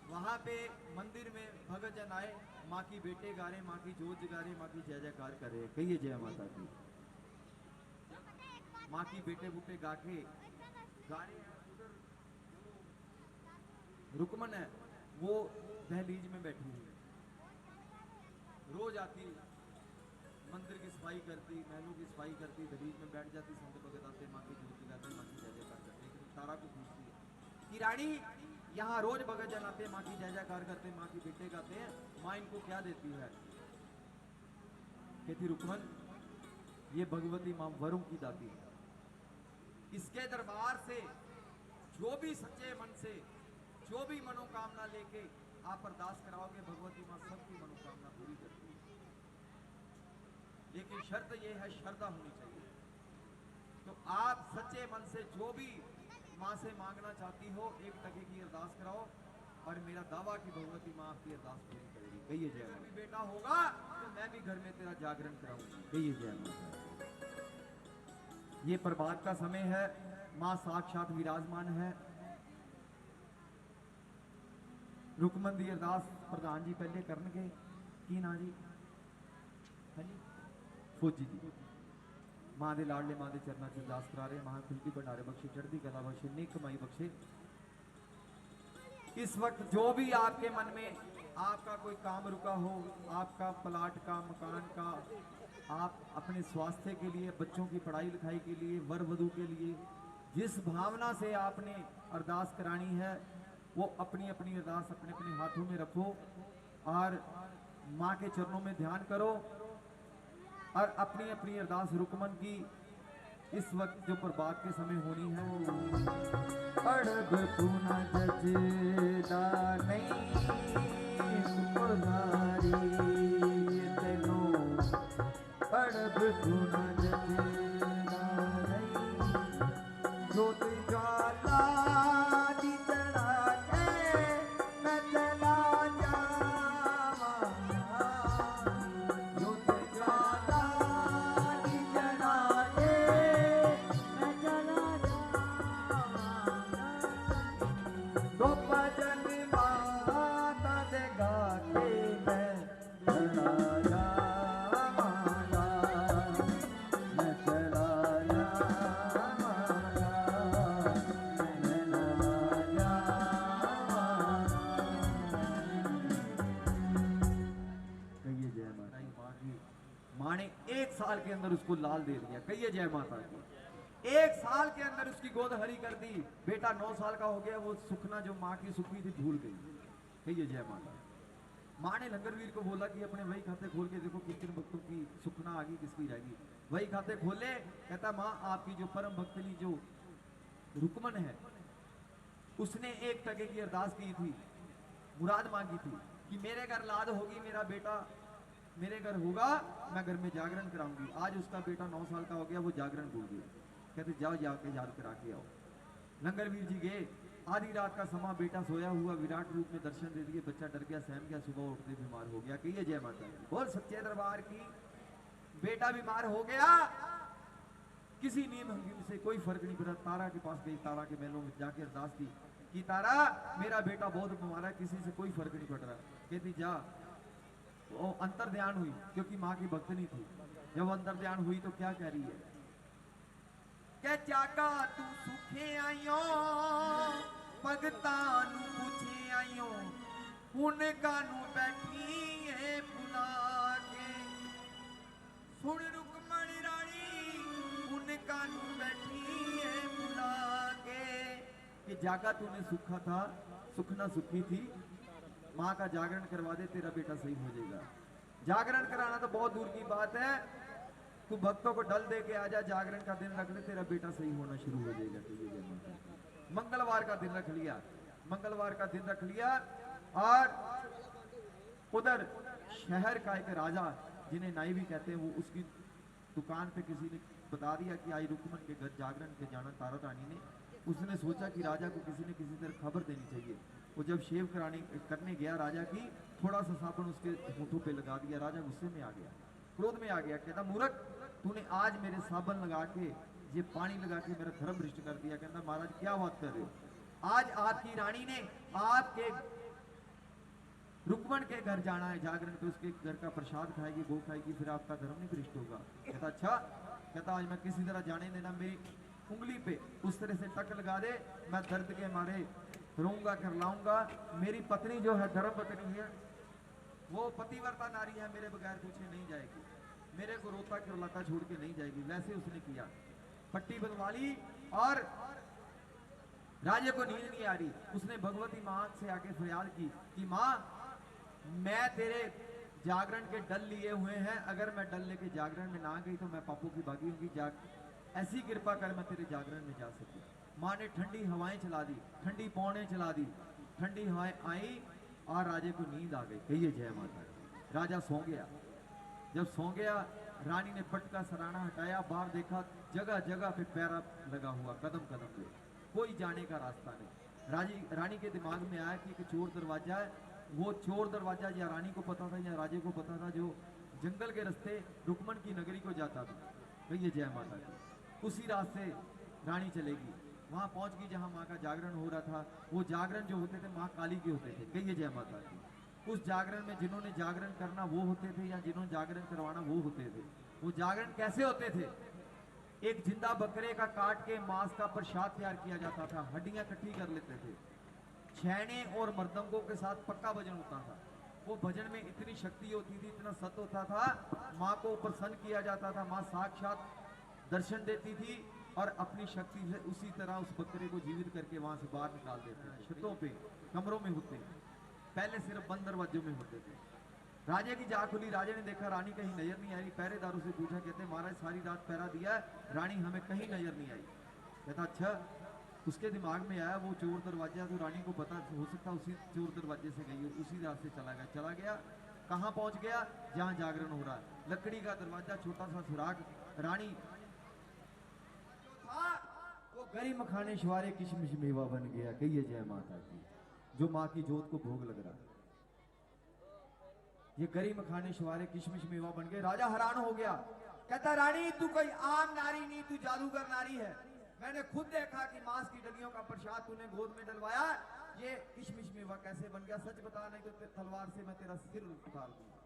वहाँ पे मंदिर में भगत जन आए, माँ की बेटे गा रहे, माँ की जोत जगा रहे, माँ की जय जयकार कर रहे। कहिए जय माता की। माँ की बेटे बूटे गा के गा रहे हैं। रुकमन है वो दहलीज में बैठी हुई है, रोज आती मंदिर की सफाई करती, महलों की सफाई करती, दहलीज में बैठ जाती, संत भगत आते, माँ की जोत जगाते, माँ की जय जयकार करते। लेकिन तारा को पूछती है कि रानी यहाँ रोज भगत जन आते, माँ की जय जयकार करते, माँ की बेटे गाते हैं, माँ इनको क्या देती है? कहती रुकमन ये भगवती माँ वरों की दाती है। इसके दरबार से जो भी सच्चे मन से जो भी मनोकामना लेके आप अरदास कराओगे, भगवती माँ सबकी मनोकामना पूरी करती है। लेकिन शर्त यह है, श्रद्धा होनी चाहिए। तो आप सच्चे मन से जो भी माँ से मांगना चाहती हो, 1 टके की अरदास कराओ और मेरा दावा कि भगवती माँ आपकी अरदास पूरी करेगी। कहिए जय माता। बेटा होगा तो मैं भी घर में तेरा जागरण कराऊंगी। कहिए जय माता। ये प्रभात का समय है, माँ साक्षात विराजमान है। रुकमन दी अरदास प्रधान जी पहले करनगे की ना जी, है जी फौजी जी। माँ दे लाडले माँ दे चरना च अरदास करा रहे। मां खुलकी भंडारे बख्शे, चढ़ती कला बख्शे, नेक कमाई बख्शे। इस वक्त जो भी आपके मन में आपका कोई काम रुका हो, आपका प्लाट का, मकान का, आप अपने स्वास्थ्य के लिए, बच्चों की पढ़ाई लिखाई के लिए, वर वधू के लिए जिस भावना से आपने अरदास करानी है वो अपनी अपनी अरदास अपने अपने हाथों में रखो और माँ के चरणों में ध्यान करो और अपनी अपनी अरदास रुकमन की इस वक्त जो प्रभात के समय होनी है। पड़ब तू न जजदा नहीं सुधारी तेनो पड़ब तू न जजदा नहीं जोत ज्वाला दी चढ़ा के मैं चला जावा जोत ज्वाला दी चढ़ा के मैं चला तो भजन माता दे गा के मैं चला जावांगा, मैं चला जावांगा, मैं चला जावांगा। कहिए जय माता दी। माँ की माँ ने 1 साल के अंदर उसको लाल दे दिया। कहिए जय माता की। 1 साल के अंदर उसकी गोद हरी कर दी। बेटा 9 साल का हो गया। वो सुखना जो माँ की सुखी थी भूल गई। कहिए जय माता। माँ ने लंगरवीर को बोला कि अपने वही खाते खोल के देखो कितने भक्तों की सुखना आ गई, किसकी रहेगी। वही खाते खोले, कहता माँ आपकी जो परम भक्तनी जो रुकमन है उसने 1 टके की अरदास की थी, मुराद मांगी थी कि मेरे घर लाद होगी, मेरा बेटा मेरे घर होगा, मैं घर में जागरण कराऊंगी। आज उसका बेटा 9 साल का हो गया, वो जागरण भूल गया। कहते जाओ जाके याद करा के आओ। लंगरवीर जी गए। आधी रात का समा, बेटा सोया हुआ विराट रूप में दर्शन दे दिए। बच्चा डर गया, सहम गया, सुबह उठते बीमार हो गया। कहिए जय माता दी। बोल सच्चे दरबार की। बेटा बीमार हो गया, किसी नियम हकीम से कोई फर्क नहीं पड़ा। तारा के पास गई, तारा के महलों में जाके अरदास की कि तारा मेरा बेटा बहुत बीमार है, किसी से कोई फर्क नहीं पड़ रहा। कहती जा। वो अंतर ध्यान हुई क्योंकि माँ की भक्तनी थी। जब अंतर ध्यान हुई तो क्या कह रही है के जागा तू सुखे आयो भगतां नू पुछे आयो हुन कानू बैठी है बुला के सुन रुकमण रानी हुन कानू बैठी है बुला के। कि जागा तूने सुखा था, सुखना सुखी थी, माँ का जागरण करवा दे, तेरा बेटा सही हो जाएगा। जागरण कराना तो बहुत दूर की बात है, तू भक्तों को डल दे के आजा, जागरण का दिन रख ले, तेरा बेटा सही होना शुरू हो जाएगा। मंगलवार का दिन रख लिया, मंगलवार का दिन रख लिया। और उधर शहर का एक राजा जिन्हें नाई भी कहते हैं, वो उसकी दुकान पे किसी ने बता दिया कि आज रुकमन के घर जागरण के जाना तारा रानी ने। उसने सोचा कि राजा को किसी न किसी तरह खबर देनी चाहिए। वो जब शेव करने गया राजा की, थोड़ा सा साबुन उसके होठों पे लगा दिया। राजा गुस्से में आ गया, क्रोध में आ गया। कहता मूर्ख, तूने आज मेरे साबुन लगा के, ये पानी लगा के मेरा धर्म भ्रष्ट कर दिया। कहता महाराज क्या बात कर रहे हो, आज आपकी रानी ने आपके रुकमन के घर जाना है जागरण पे, उसके घर का प्रसाद खाएगी, वो खाएगी, फिर आपका धर्म नहीं भ्रष्ट होगा। कहता अच्छा। कहता आज मैं किसी तरह जाने देना, मेरी उंगली पे उस तरह से टक लगा दे, मैं दर्द के मारे रोऊंगा कर लाऊंगा। मेरी पत्नी जो है धर्म पत्नी है, वो पतिव्रता नारी है, मेरे बगैर पूछे नहीं जाएगी, मेरे को रोता करलाता छोड़ के नहीं जाएगी। वैसे उसने किया, पट्टी बनवा ली और राजे को नींद नहीं आ रही। उसने भगवती माँ से आके फरियाद की कि माँ मैं तेरे जागरण के डल लिए हुए हैं, अगर मैं डल लेके जागरण में ना गई तो मैं पापों की भागी होगी। ऐसी कृपा कर मैं तेरे जागरण में जा सकूं। माँ ने ठंडी हवाएं चला दी, ठंडी पौड़ें चला दी, ठंडी हवाएं आई और राजे को नींद आ गई। कहिए जय माता। राजा सो गया। जब सो गया, रानी ने पट का सराना हटाया, बाहर देखा, जगह जगह पे पैरा लगा हुआ, कदम कदम पे, कोई जाने का रास्ता नहीं। रानी के दिमाग में आया कि एक चोर दरवाजा है। वो चोर दरवाजा या रानी को पता था या राजे को पता था, जो जंगल के रास्ते रुकमन की नगरी को जाता था। कहिए जय माता की। उसी रास्ते रानी चलेगी, वहां पहुंच गई जहां माँ का जागरण हो रहा था। वो जागरण जो होते थे माँ काली के होते थे। कहिए जय माता की। उस जागरण में जिन्होंने जागरण करना वो होते थे या जिन्होंने जागरण करवाना वो होते थे। वो जागरण कैसे होते थे, एक जिंदा बकरे का काट के मांस का प्रसाद तैयार किया जाता था, हड्डियां इकट्ठी कर लेते थे, छैने और मर्दंगों के साथ पक्का भजन होता था। वो भजन में इतनी शक्ति होती थी, इतना सत्य होता था, माँ को प्रसन्न किया जाता था, माँ साक्षात दर्शन देती थी और अपनी शक्ति से उसी तरह उस बकरे को जीवित करके वहां से बाहर निकाल देते थे। छतों पे, कमरों में होते, पहले सिर्फ बंद दरवाजों में होते थे। राजे की जाग खुली, राजे ने देखा रानी कहीं नजर नहीं आई। पहरेदारों से पूछा, कहते महाराज सारी रात पहरा दिया है, रानी हमें कहीं नजर नहीं आई। कहता अच्छा। उसके दिमाग में आया वो चोर दरवाजा, तो रानी को पता हो सकता उसी चोर दरवाजे से गई और उसी रास्ते चला गया। कहाँ पहुंच गया? जहाँ जागरण हो रहा है, लकड़ी का दरवाजा, छोटा सा सुराग। रानी वो गरी मखाने शुआरे किशमिश मेवा बन गया। कहिए जय माता की, जो माँ की जोत को भोग लग रहा। ये गरी मखाने शुआरे किशमिश मेवा बन गए। राजा हैरान हो गया, कहता रानी तू कोई आम नारी नहीं, तू जादूगर नारी है। मैंने खुद देखा कि मांस की डलियों का प्रसाद तूने गोद में डलवाया, ये किशमिश मेवा कैसे बन गया? सच बता, नहीं तो तलवार से मैं तेरा सिर उतार दूंगा।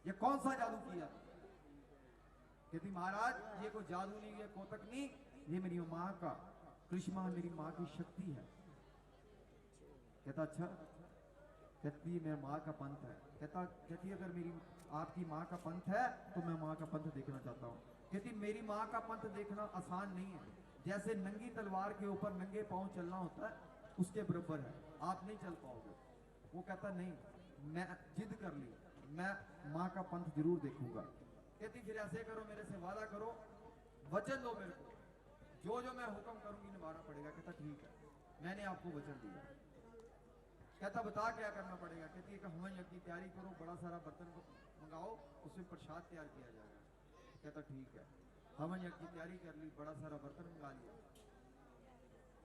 ये कौन सा जादू किया? कहती महाराज ये कोई जादू नहीं, ये कोतक नहीं, ये मेरी माँ का कृष्णा, मेरी माँ की शक्ति है। कहता अच्छा। कहती मेरी माँ का पंथ है। कहती अगर मेरी आपकी माँ का पंथ है तो मैं माँ का पंथ देखना चाहता हूँ। कहती मेरी माँ का पंथ देखना आसान नहीं है, जैसे नंगी तलवार के ऊपर नंगे पांव चलना होता है उसके बराबर है, आप नहीं चल पाओगे। वो कहता नहीं, मैं जिद कर ली, मैं माँ का पंथ जरूर देखूंगा। कहती फिर ऐसे करो, मेरे से वादा करो, वचन दो मेरे को, जो मैं हुक्म करूंगी निभाना पड़ेगा। कहता ठीक है, मैंने आपको वचन दिया। कहता बता क्या करना पड़ेगा? कहती है कि हवन यज्ञ की तैयारी करो, बड़ा सारा बर्तन मंगाओ, उसमें प्रसाद तैयार किया जाएगा। कहता ठीक है, हवन यज्ञ की तैयारी कर ली, बड़ा सारा बर्तन मंगा लिया।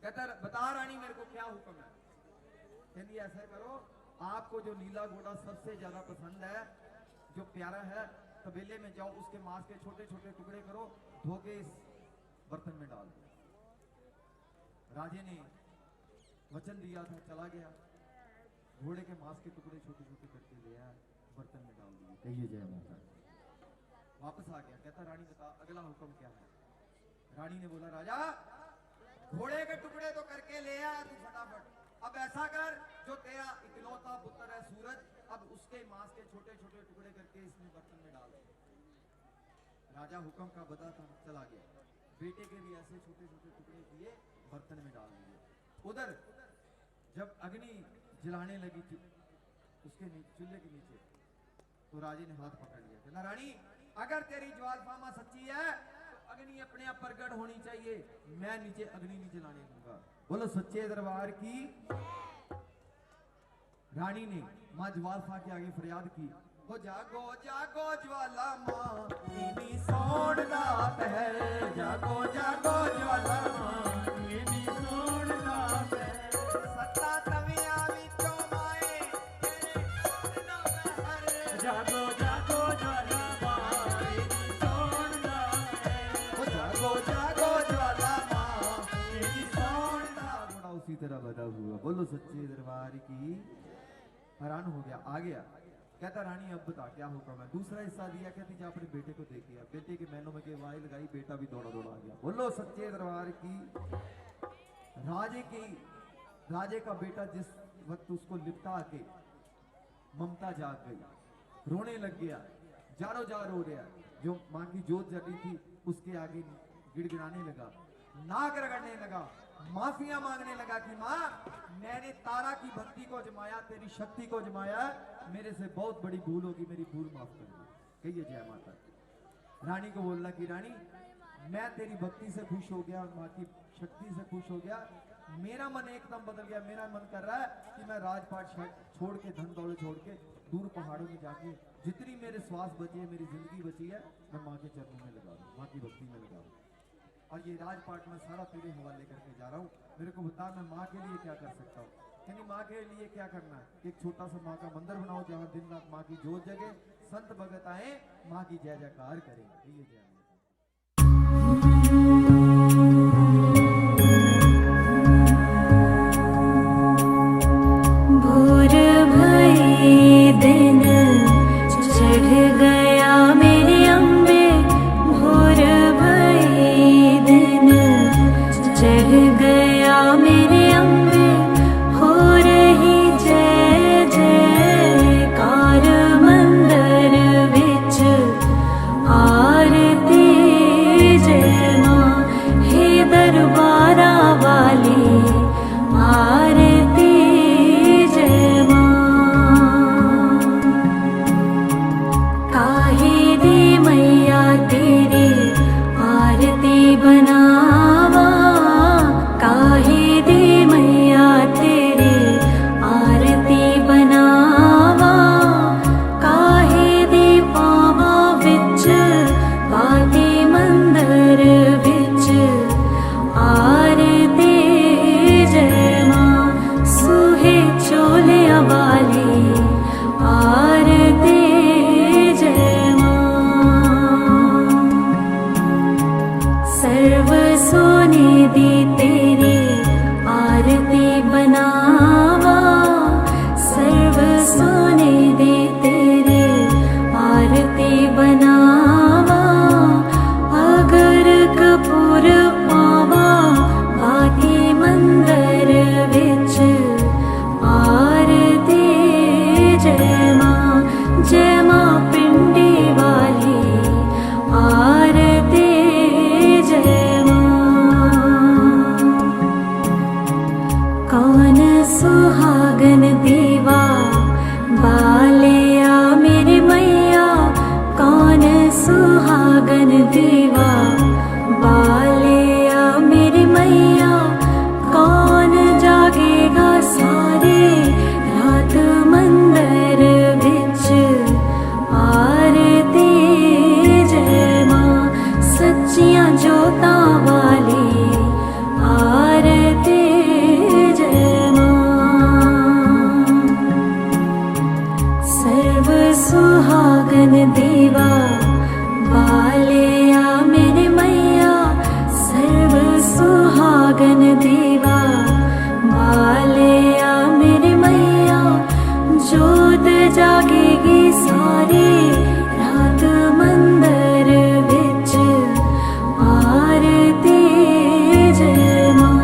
कहता बता रानी मेरे को क्या हुक्म है? कहती ऐसा करो, आपको जो नीला घोड़ा सबसे ज्यादा पसंद है, जो प्यारा है, तबेले में जाओ, उसके मांस के छोटे छोटे टुकड़े करो, धो के इस बर्तन में डाल दो। राजे ने वचन दिया था, चला गया, घोड़े के मांस के टुकड़े छोटे छोटे करके ले आया, बर्तन में डाल दिए। कहिए जय माता। वापस आ गया, कहता रानी बता अगला हुक्म क्या है? रानी ने बोला राजा घोड़े के टुकड़े तो करके ले आया तू फटाफट, अब ऐसा कर जो तेरा इकलौता पुत्र है सूरज, अब उसके मांस के छोटे छोटे टुकड़े करके इसमें बर्तन में डाल दे। राजा हुक्म का बता था, चला गया, बेटे के भी ऐसे छोटे छोटे टुकड़े किए, बर्तन में डाल दिए। उधर जब अग्नि जलाने लगी उसके चूल्हे के नीचे, तो राजे ने हाथ पकड़ लिया, कहना रानी अगर तेरी ज्वालफामा सच्ची है तो अग्नि अपने आप प्रकट होनी चाहिए, मैं नीचे अग्नि नहीं जलाने दूंगा। बोलो सच्चे दरबार की। रानी ने मां ज्वालफा के आगे फरियाद की, हो जागो जागो ज्वाला मां मेरी सोन रात है, जागो जागो ज्वाला मां मेरी सोन रात है, सत्ता तविया विचों माए तेरे सोन नाम हर, जागो जागो ज्वाला मां मेरी सोन रात है, हो जागो जागो ज्वाला मां मेरी सोन रात। बड़ा उसी तरह बता हुआ। बोलो सच्चे दरबार की। हैरान हो गया, आ गया, कहता रानी अब बता क्या हुक्म है? दूसरा हिस्सा दिया, कहती जा अपने बेटे को देख लिया, बेटे के मैनों में के वाई लगाई, बेटा भी दौड़ा दौड़ा आ गया। बोलो सच्चे दरबार की। राजे का बेटा जिस वक्त उसको लिपटा के ममता जाग गई, रोने लग गया, जारो जार हो रहा, जो माँ की जोत जली थी उसके आगे गिड़गिड़ाने लगा, नाक रगड़ने लगा, माफिया मांगने लगा कि माँ मैंने तारा की भक्ति को जमाया, तेरी शक्ति को जमाया, मेरे से बहुत बड़ी भूल होगी, मेरी भूल माफ कर दो। कहिए जय माता। रानी को बोलना कि रानी मैं तेरी भक्ति से खुश हो गया, माँ की शक्ति से खुश हो गया, मेरा मन एकदम बदल गया, मेरा मन कर रहा है कि मैं राजपाट छोड़ के, धन दौलत छोड़ के दूर पहाड़ों में जाके जितनी मेरे श्वास बची है, मेरी जिंदगी बची है, मैं माँ के चरणों में लगा दूं, माँ की भक्ति में लगा दूं, और ये राजपाट में सारा तेरे हवाले करके जा रहा हूँ, मेरे को बता मैं माँ के लिए क्या कर सकता हूँ? यानी माँ के लिए क्या करना है? एक छोटा सा माँ का मंदिर बनाओ जहाँ दिन रात माँ की जोत जगे, संत भगत आए, माँ की जय जयकार करें। ये जय भोर भई दिन चढ़ गया मेरे अम्बे, भोर भई दिन चढ़ गया मेरे अम्बे, हो रही जय सोने दी तेरी आरती बनावा, सर्व सोने दी तेरी आरती बनावा। अगर कपूर पावा बाकी मंदिर विच आरती। जय मां पिंडी वाली आरती। जय मां। कौन सुहागन दीवा बालिया मेरी मैया, कौन सुहागन दीवा बालिया मेरी मैया। कौन जागेगा सारी रात मंदिर विच आरती। जय मां सच्चियां जोतां वाली आरती। जय मां। सर्व सुहागन दीवा बालिया मेरी मैया, सर्व सुहागन दीवा बालिया मेरी मैया। जोत जागेगी सारी रात मंदिर विच आरती। जय मां।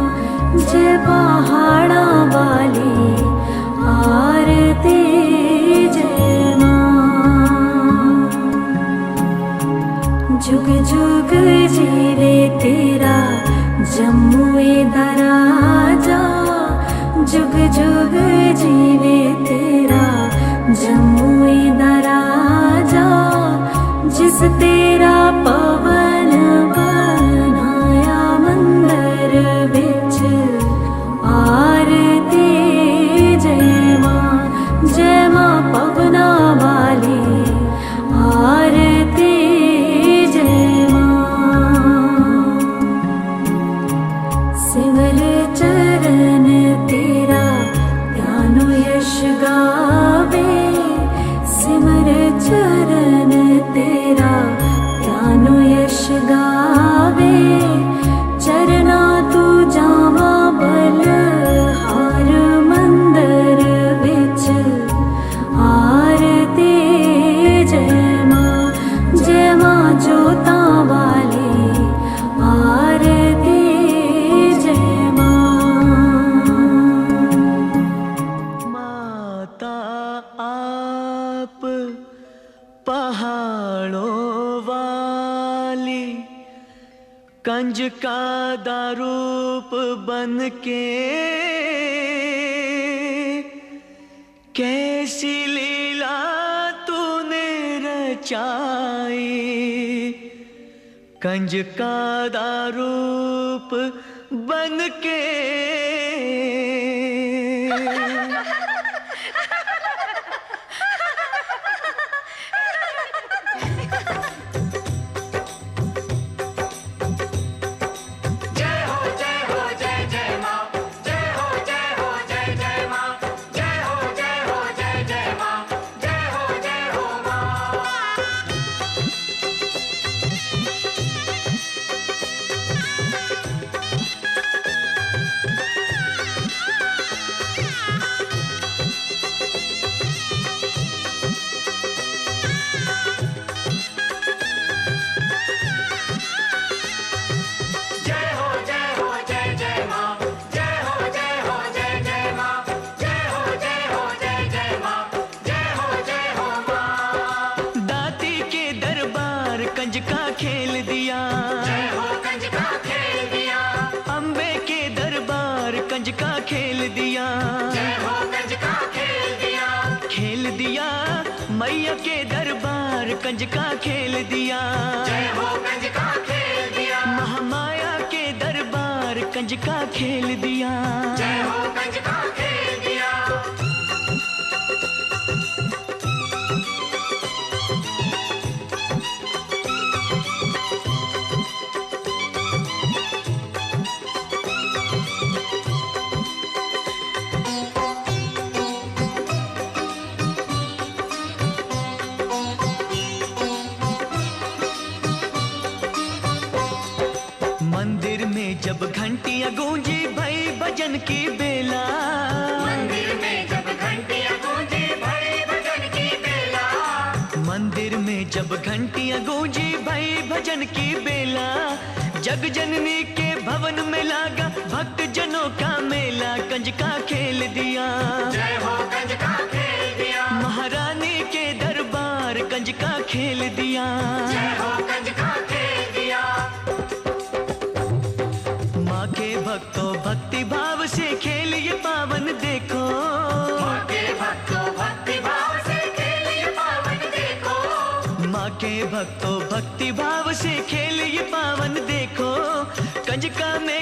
जय पहाड़ा वाली आरती। जय मां। जुग जुग जीवे तेरा जम्मुए दा राजा, जुग जुग जीवे तेरा जम्मुए दा राजा। जिस तेरा पवन बनाया मंदिर विच आरती। जय मां पवना वाली आरती। जय मां। सिमर चरण तेरा ध्यानो यश गावे, सिमर चरण तेरा ध्यानो यश गावे। चरना तू जावा बलहार मंदिर विच आरती। जय मां जोतां वाली आरती। जय मां। माता आप पहाड़ों वाली, कंजका दा रूप बन के कैसी लीला तूने रचाई। कंजका दा रूप बन के कंजका खेल दिया। जय हो कंजका खेल दिया। अम्बे के दरबार कंजका खेल दिया। जय हो कंजका खेल दिया। खेल दिया मैया के दरबार कंजका खेल दिया। जय हो कंजका खेल दिया। महामाया के दरबार कंजका खेल दिया। जय हो कंजका खेल दिया। जब घंटियां गूंजी भई भजन की बेला, मंदिर में जब घंटियां गूंजी भई भजन की बेला, मंदिर में जब घंटियां गूंजी भई भजन की बेला, जग जननी के भवन में लागा भक्त जनों का मेला, कंजका खेल दिया, जय हो कंजका खेल दिया, महारानी के दरबार कंजका खेल दिया, जय हो कंजका खेल दिया। माँ के भक्तों भक्ति भाव से खेल ये पावन देखो, माँ के भक्तों भक्ति भाव से खेल ये पावन देखो, माँ के भक्तों भक्ति भाव से खेल ये पावन देखो, कंजका में